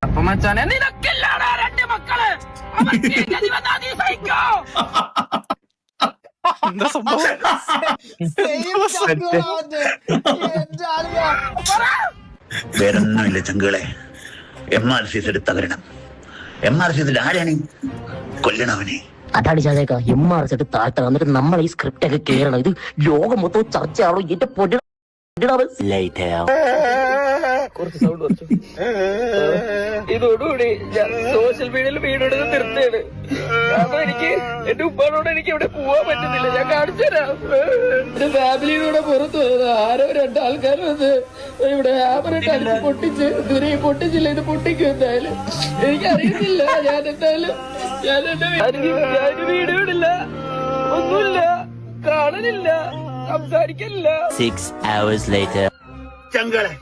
അപ്പൊ മച്ചാനെ നിനക്കില്ലാടാ രണ്ട് മക്കള്. എന്താ സംഭവം? വേറൊന്നുമില്ല ചങ്കുകളെ. MRC തകരണം. MRC ആരാണ് കൊല്ലണവനെ? അതാണ് ചാതേക്ക MRC താഴ്ത്ത എന്നിട്ട് നമ്മൾ ഈ സ്ക്രിപ്റ്റ് ഒക്കെ കേറണം. ഇത് ലോകം മൊത്തം ചർച്ചയാണോ? എന്റെ പൊടി ഇതോടുകൂടി ഞാൻ സോഷ്യൽ മീഡിയയിൽ വീഡിയോ നിർത്തിയാണ്. അപ്പൊ എനിക്ക് എന്റെ ഉപ്പാനോട് എനിക്ക് ഇവിടെ പോവാൻ പറ്റുന്നില്ല. ഞാൻ കാണിച്ചു തരാം. എന്റെ ഫാമിലിയുടെ പുറത്ത് വന്നത് ആരോ രണ്ടാൾക്കാർ വന്ന് ഇവിടെ ഹാമറിട്ട് അടിച്ച് പൊട്ടിച്ച് ദൂരെ പൊട്ടിച്ചില്ല. ഇത് പൊട്ടിക്കും എന്തായാലും എനിക്കറിയത്തില്ല. ഞാൻ എന്തായാലും ഞാൻ വീഡിയോ ഇടില്ല, ഒന്നുമില്ല, കാണലില്ല, സംസാരിക്കലില്ല. 6 hours later. ചങ്കുകളെ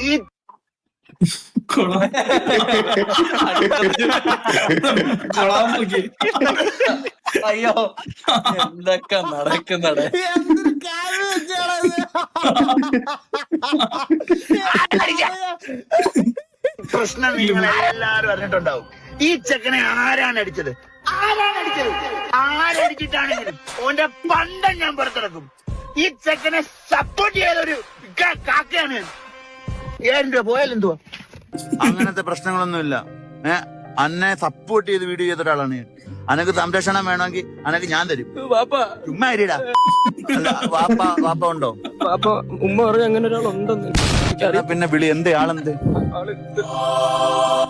ഈ അയ്യോ എന്തൊക്കെ നടക്കുന്നടേ. പ്രശ്നം നിങ്ങൾ എല്ലാരും അറിഞ്ഞിട്ടുണ്ടാവും. ഈ ചെക്കനെ ആരാണ് ആരടിച്ചിട്ടാണെങ്കിലും ഓന്റെ പണ്ടം ഞാൻ പുറത്തിറക്കും. ഈ ചെക്കനെ സപ്പോർട്ട് ചെയ്തൊരു കാക്കയാണ്. 7 രൂപ പോയാലെന്തുവാ? അങ്ങനത്തെ പ്രശ്നങ്ങളൊന്നുമില്ല. അന്നെ സപ്പോർട്ട് ചെയ്ത് വീഡിയോ ചെയ്ത ഒരാളാണ് ഞാൻ. അനക്ക് സംരക്ഷണം വേണമെങ്കിൽ അനക്ക് ഞാൻ തരും. ചുമ്മാ ഇരിടാ. വാപ്പ ഉണ്ടോ? ഉമ്മ പറഞ്ഞു അങ്ങനെ ഒരാളുണ്ടെന്ന്. പിന്നെ വിളി എന്ത് ആളെന്ത്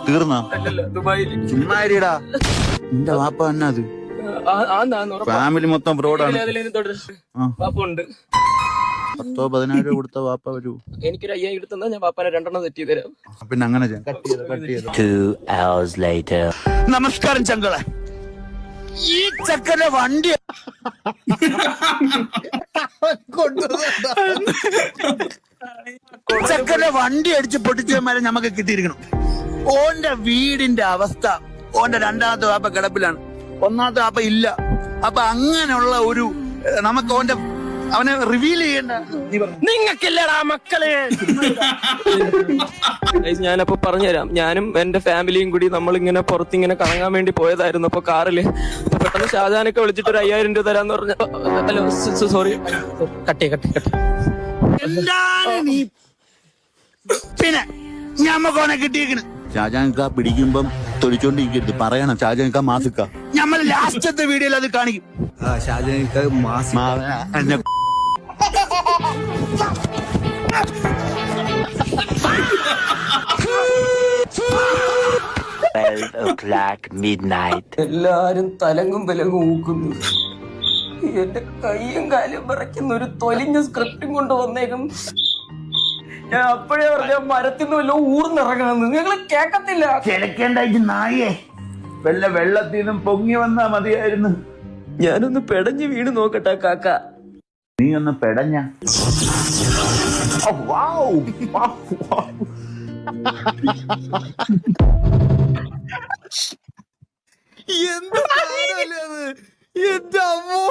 തീർന്നാ? ചുമ്മാ ഇരിടാ. എന്റെ വാപ്പ തന്നെ അത് ഫാമിലി മൊത്തം ഫ്രോഡാണ്. 10-14 രൂപ കൊടുത്ത വാപ്പ വരൂ. എനിക്കൊരു 5000 എടുത്താ ഞാൻ വാപ്പാനെ 2 സെറ്റ് ചെയ്ത് തരാം. പിന്നെ അങ്ങനെ 2 hours later. നമസ്കാരം ചങ്കളെ. ഈ ചക്കന്റെ വണ്ടി അടിച്ച് പൊട്ടിച്ചമാരെ നമുക്ക് കിട്ടിയിരിക്കണം. ഓന്റെ വീടിന്റെ അവസ്ഥ, ഓന്റെ 2ാമത്തെ വാപ്പ കിടപ്പിലാണ്, 1ാമത്തെ വാപ്പ ഇല്ല. അപ്പൊ അങ്ങനെയുള്ള ഒരു നമുക്ക് അവനെ റിവീൽ ചെയ്യണ്ട. നിങ്ങൾക്കില്ലടാ മക്കളെ. ഞാനപ്പോ പറഞ്ഞുതരാം. ഞാനും എന്റെ ഫാമിലിയും കൂടി നമ്മളിങ്ങനെ പുറത്തിങ്ങനെ കറങ്ങാൻ വേണ്ടി പോയതായിരുന്നു. അപ്പൊ കാറില് പെട്ടെന്ന് ഷാജാനൊക്കെ വിളിച്ചിട്ട് ഒരു 5000 രൂപ തരാന്ന് പറഞ്ഞു. ഹലോ സോറി, കട്ടേ. എന്താണ് നീ? പിന്നെ ഞമ്മക്കോനെ കിട്ടിയേക്കണ്. ഷാജാൻക പിടിക്കുമ്പം തൊലിച്ചോണ്ടിരിക്കരുത്, പറയണം ഷാജാൻക മാസിക്ക. ഞമ്മള് ലാസ്റ്റത്തെ വീഡിയോയിൽ അത് കാണിക്കും. ഷാജാൻക മാസിക്ക 12 o'clock midnight. എല്ലാരും തലങ്ങും വിലങ്ങും ഊക്കുന്നു. എന്റെ കൈയും കാലും വിറയ്ക്കുന്ന ഒരു തൊലിഞ്ഞ സ്ക്രിപ്റ്റും കൊണ്ട് വന്നേക്കും. ഞാൻ അപ്പോഴേ പറഞ്ഞ മരത്തിന്ന് വല്ലോ ഊർന്നിറങ്ങാന്ന്. നിങ്ങൾ കേക്കത്തില്ല. കിടക്കേണ്ടായിട്ട് നായേ, വല്ല വെള്ളത്തിൽ നിന്നും പൊങ്ങി വന്നാ മതിയായിരുന്നു. ഞാനൊന്ന് പെടഞ്ഞ് വീണ് നോക്കട്ടെ കാക്ക. നീ ഒന്ന് പെടഞ്ഞ. എന്ത് എന്റെ അമ്മോ.